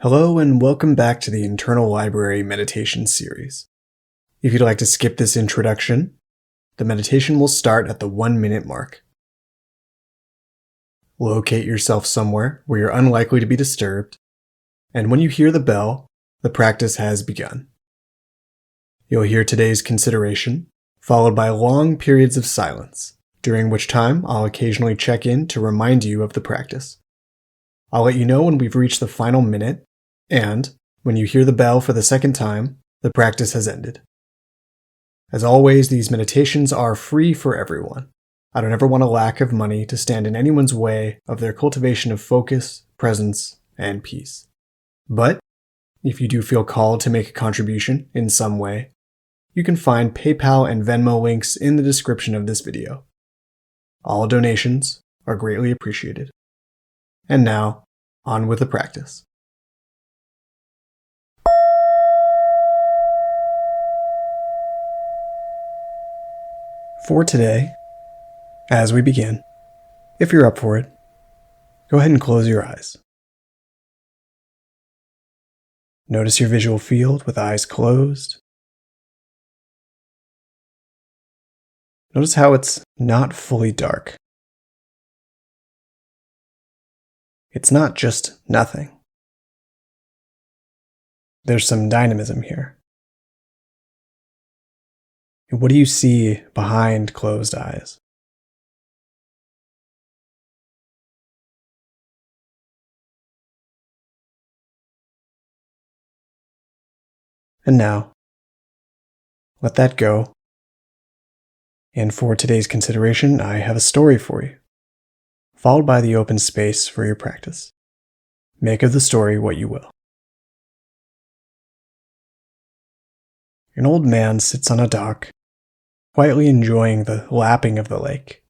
Hello and welcome back to the Internal Library Meditation Series. If you'd like to skip this introduction, the meditation will start at the 1-minute mark. Locate yourself somewhere where you're unlikely to be disturbed, and when you hear the bell, the practice has begun. You'll hear today's consideration, followed by long periods of silence, during which time I'll occasionally check in to remind you of the practice. I'll let you know when we've reached the final minute, and when you hear the bell for the second time, the practice has ended. As always, these meditations are free for everyone. I don't ever want a lack of money to stand in anyone's way of their cultivation of focus, presence, and peace. But if you do feel called to make a contribution in some way, you can find PayPal and VenMo links in the description of this video. All donations are greatly appreciated. And now, on with the practice. For today, as we begin, if you're up for it, go ahead and close your eyes. Notice your visual field with eyes closed. Notice how it's not fully dark. It's not just nothing. There's some dynamism here. What do you see behind closed eyes? And now, let that go. And for today's consideration, I have a story for you, followed by the open space for your practice. Make of the story what you will. An old man sits on a dock, quietly enjoying the lapping of the lake.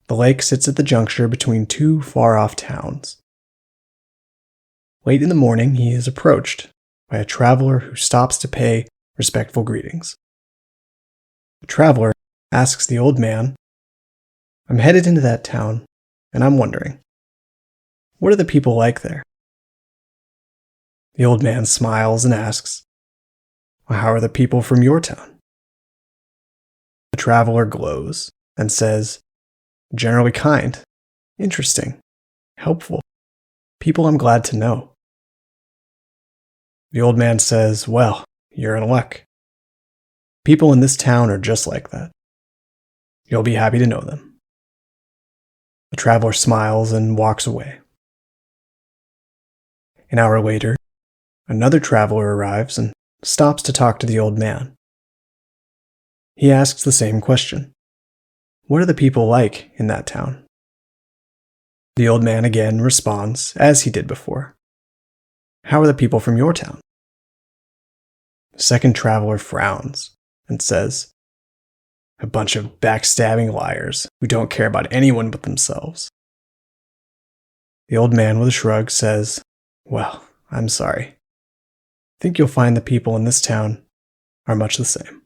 The lake sits at the juncture between two far-off towns. Late in the morning, he is approached by a traveler who stops to pay respectful greetings. The traveler asks the old man, "I'm headed into that town, and I'm wondering, what are the people like there?" The old man smiles and asks, "Well, how are the people from your town?" The traveler glows and says, "Generally kind, interesting, helpful, people I'm glad to know." The old man says, "Well, you're in luck. People in this town are just like that. You'll be happy to know them." The traveler smiles and walks away. An hour later, another traveler arrives and stops to talk to the old man. He asks the same question. What are the people like in that town? The old man again responds, as he did before. How are the people from your town? The second traveler frowns and says, a bunch of backstabbing liars who don't care about anyone but themselves. The old man with a shrug says, well, I'm sorry. I think you'll find the people in this town are much the same.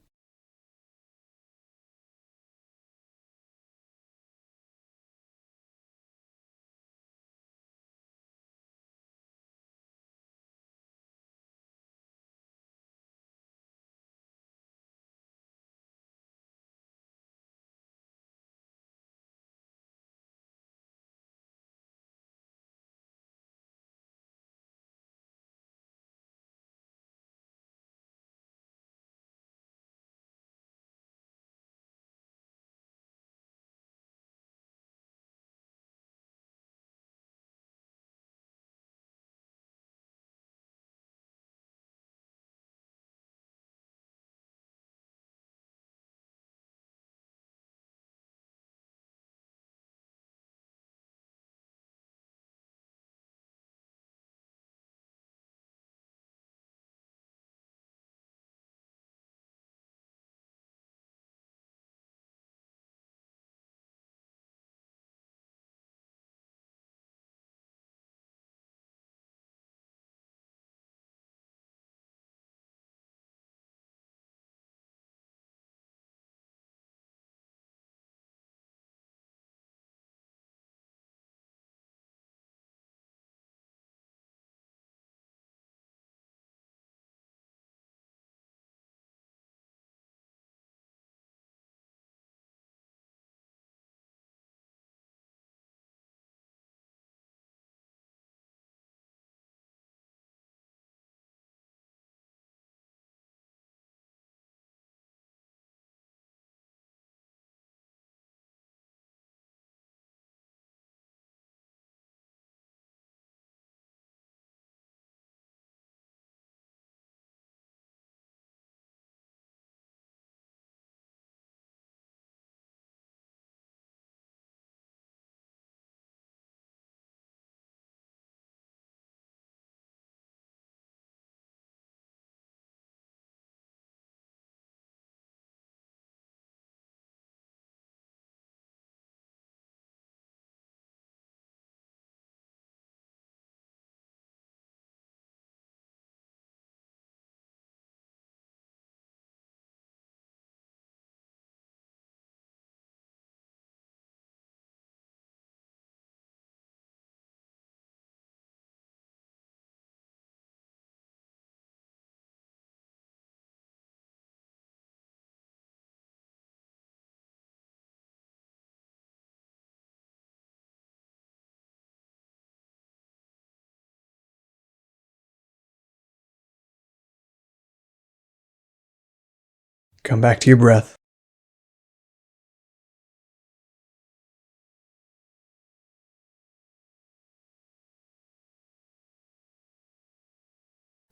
Come back to your breath.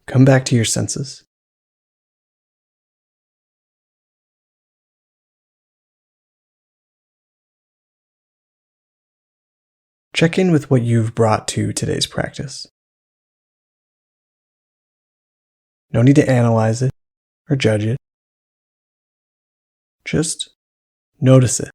Come back to your senses. Check in with what you've brought to today's practice. No need to analyze it or judge it. Just notice it.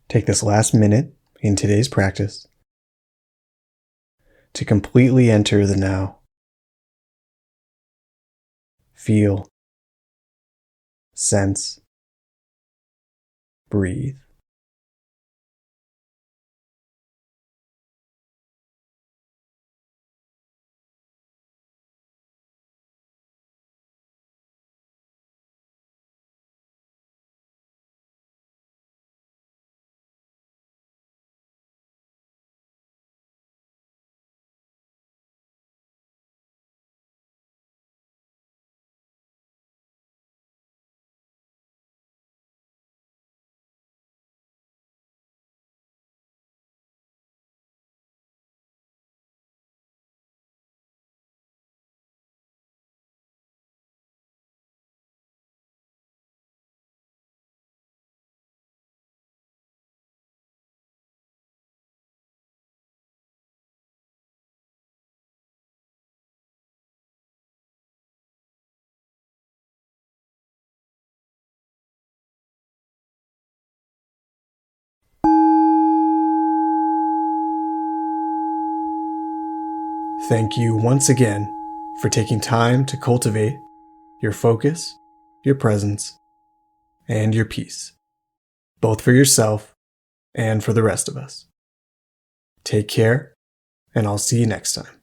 Take this last minute in today's practice to completely enter the now. Feel, sense, breathe. Thank you once again for taking time to cultivate your focus, your presence, and your peace, both for yourself and for the rest of us. Take care, and I'll see you next time.